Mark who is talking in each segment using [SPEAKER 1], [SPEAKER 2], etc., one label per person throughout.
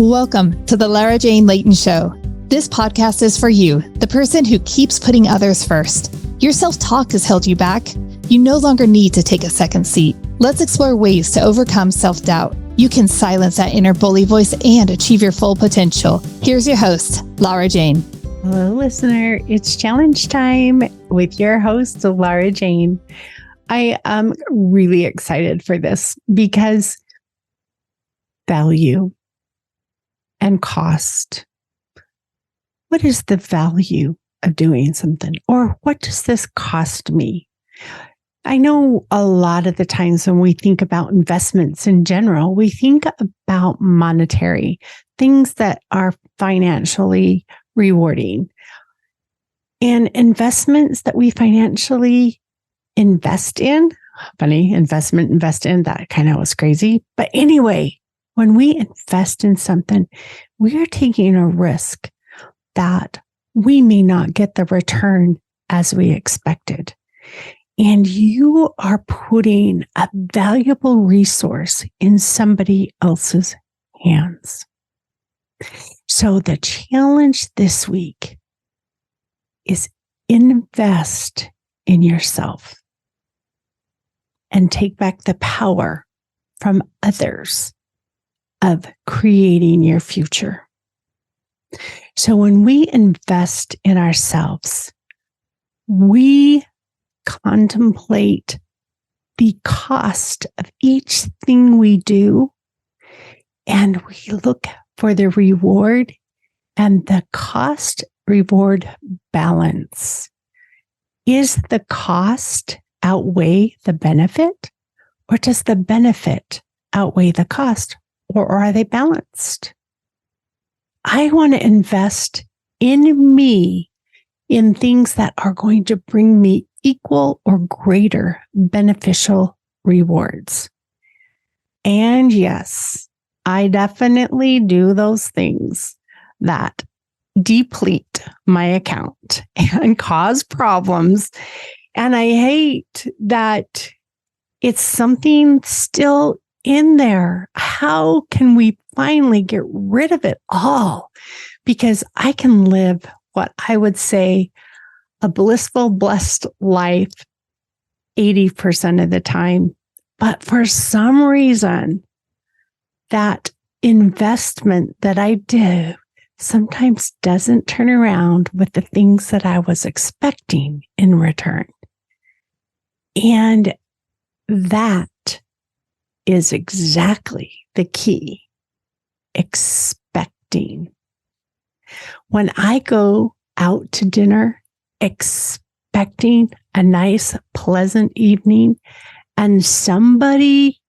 [SPEAKER 1] Welcome to the Lara Jane Layton Show. This podcast is for you, the person who keeps putting others first. Your self-talk has held you back. You no longer need to take a second seat. Let's explore ways to overcome self-doubt. You can silence that inner bully voice and achieve your full potential. Here's your host, Lara Jane.
[SPEAKER 2] Hello, listener. It's challenge time with your host, Lara Jane. I am really excited for this because value and cost. What is the value of doing something? Or what does this cost me? I know a lot of the times when we think about investments in general, we think about monetary things that are financially rewarding. And investments that we financially invest in, invest in, that kind of was crazy. But anyway, when we invest in something, we are taking a risk that we may not get the return as we expected. And you are putting a valuable resource in somebody else's hands. So the challenge this week is invest in yourself and take back the power from others of creating your future. So when we invest in ourselves, we contemplate the cost of each thing we do, and we look for the reward and the cost reward balance. Is the cost outweigh the benefit, or does the benefit outweigh the cost, or are they balanced? I want to invest in me in things that are going to bring me equal or greater beneficial rewards. And yes, I definitely do those things that deplete my account and cause problems. And I hate that it's something still in there. How can we finally get rid of it all? Because I can live what I would say a blissful, blessed life 80% of the time. But for some reason, that investment that I do sometimes doesn't turn around with the things that I was expecting in return. And that is exactly the key. Expecting. When I go out to dinner, expecting a nice, pleasant evening, and somebody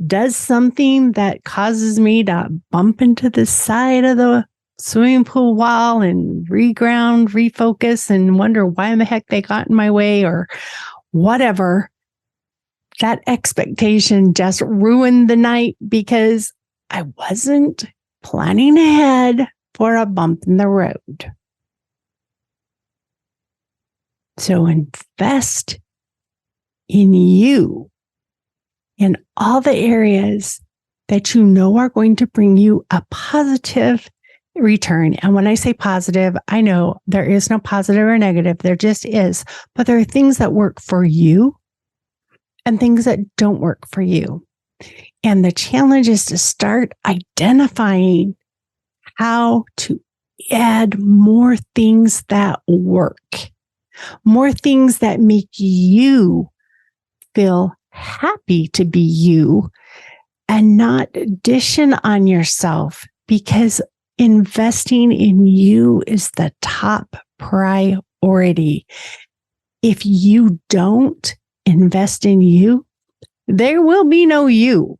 [SPEAKER 2] does something that causes me to bump into the side of the swimming pool wall and refocus and wonder why in the heck they got in my way or whatever, that expectation just ruined the night because I wasn't planning ahead for a bump in the road. So invest in you in all the areas that you know are going to bring you a positive return. And when I say positive, I know there is no positive or negative. There just is. But there are things that work for you and things that don't work for you. And the challenge is to start identifying how to add more things that work, more things that make you feel happy to be you and not dishing on yourself, because investing in you is the top priority. If you don't invest in you, there will be no you.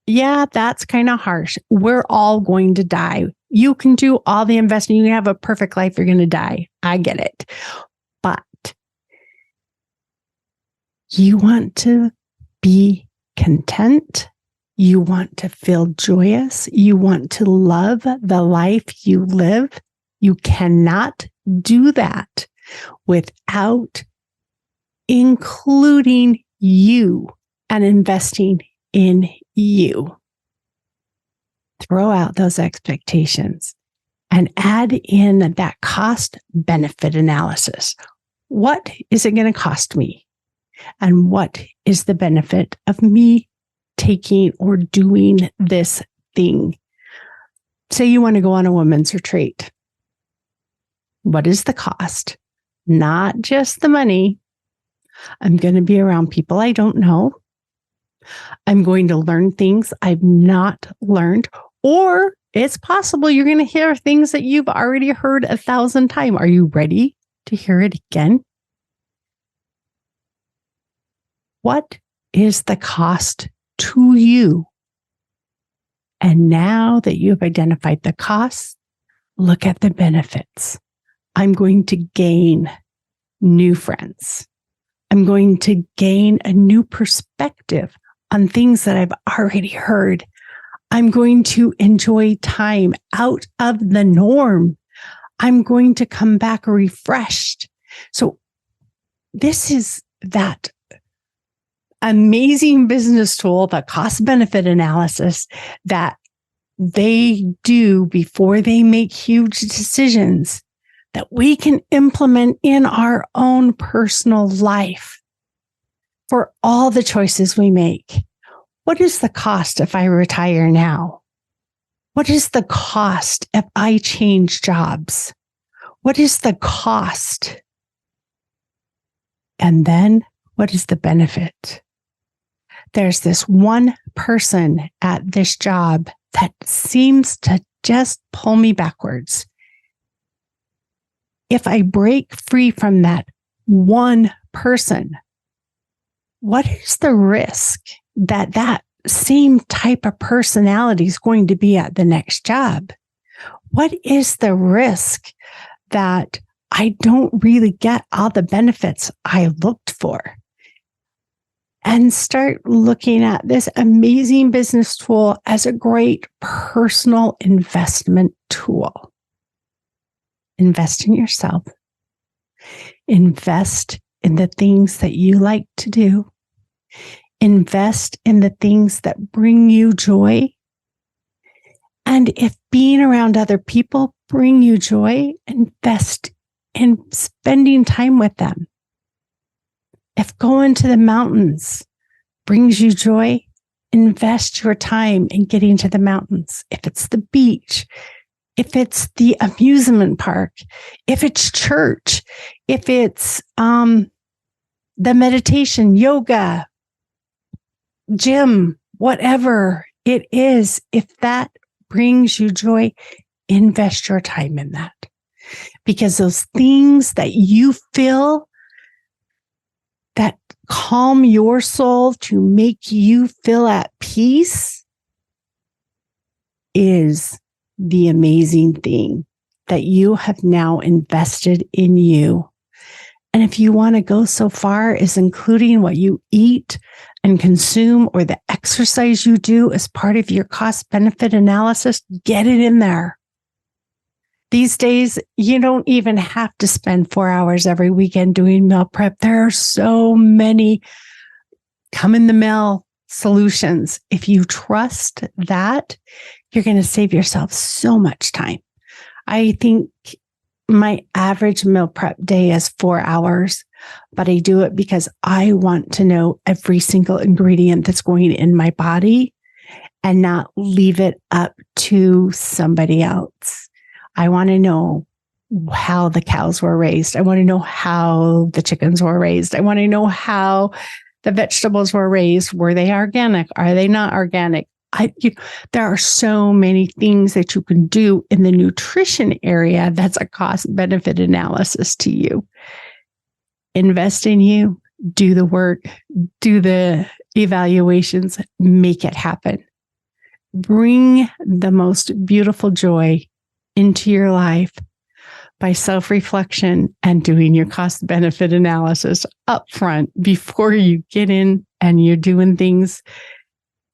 [SPEAKER 2] Yeah, that's kind of harsh. We're all going to die. You can do all the investing. You can have a perfect life. You're going to die. I get it. But you want to be content. You want to feel joyous. You want to love the life you live. You cannot do that without including you and investing in you. throw out those expectations and add in that cost benefit analysis. What is it going to cost me? And what is the benefit of me taking or doing this thing? Say you want to go on a women's retreat. What is the cost? Not just the money. I'm going to be around people I don't know. I'm going to learn things I've not learned, or it's possible you're going to hear things that you've already heard 1,000 times. Are you ready to hear it again? What is the cost to you? And now that you've identified the costs, look at the benefits. I'm going to gain new friends. I'm going to gain a new perspective on things that I've already heard. I'm going to enjoy time out of the norm. I'm going to come back refreshed. So this is that amazing business tool, the cost benefit analysis that they do before they make huge decisions that we can implement in our own personal life for all the choices we make. What is the cost if I retire now? What is the cost if I change jobs? What is the cost? And then what is the benefit? There's this one person at this job that seems to just pull me backwards. If I break free from that one person, what is the risk that that same type of personality is going to be at the next job? What is the risk that I don't really get all the benefits I looked for? And start looking at this amazing business tool as a great personal investment tool. Invest in yourself. Invest in the things that you like to do. Invest in the things that bring you joy. And if being around other people bring you joy, invest in spending time with them. If going to the mountains brings you joy, invest your time in getting to the mountains. If it's the beach, if it's the amusement park, if it's church, if it's the meditation, yoga, gym, whatever it is, if that brings you joy, invest your time in that. Because those things that you feel that calm your soul to make you feel at peace is the amazing thing that you have now invested in you. And if you want to go so far as including what you eat and consume or the exercise you do as part of your cost benefit analysis, get it in there. These days, you don't even have to spend 4 hours every weekend doing meal prep. There are so many come in the mail solutions. If you trust that, you're going to save yourself so much time. I think my average meal prep day is 4 hours, but I do it because I want to know every single ingredient that's going in my body and not leave it up to somebody else. I want to know how the cows were raised. I want to know how the chickens were raised. I want to know how the vegetables were raised. Were they organic? Are they not organic? There are so many things that you can do in the nutrition area that's a cost benefit analysis to you. Invest in you, do the work, do the evaluations, make it happen. Bring the most beautiful joy into your life by self-reflection and doing your cost benefit analysis up front before you get in and you're doing things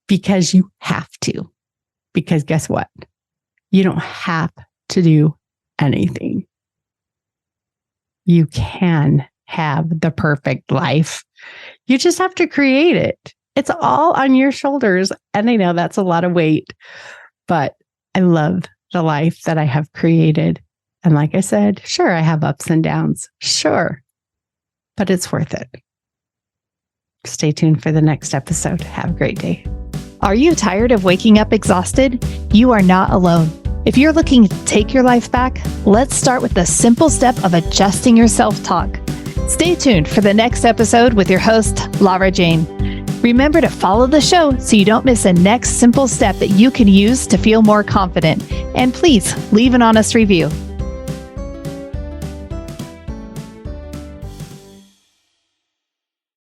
[SPEAKER 2] because you have to. Because guess what? You don't have to do anything. You can have the perfect life. You just have to create it. It's all on your shoulders. And I know that's a lot of weight, but I love the life that I have created. And like I said, sure, I have ups and downs. Sure. But it's worth it. Stay tuned for the next episode. Have a great day.
[SPEAKER 1] Are you tired of waking up exhausted? You are not alone. If you're looking to take your life back, let's start with the simple step of adjusting your self-talk. Stay tuned for the next episode with your host, Lara Jane. Remember to follow the show so you don't miss a next simple step that you can use to feel more confident. And please leave an honest review.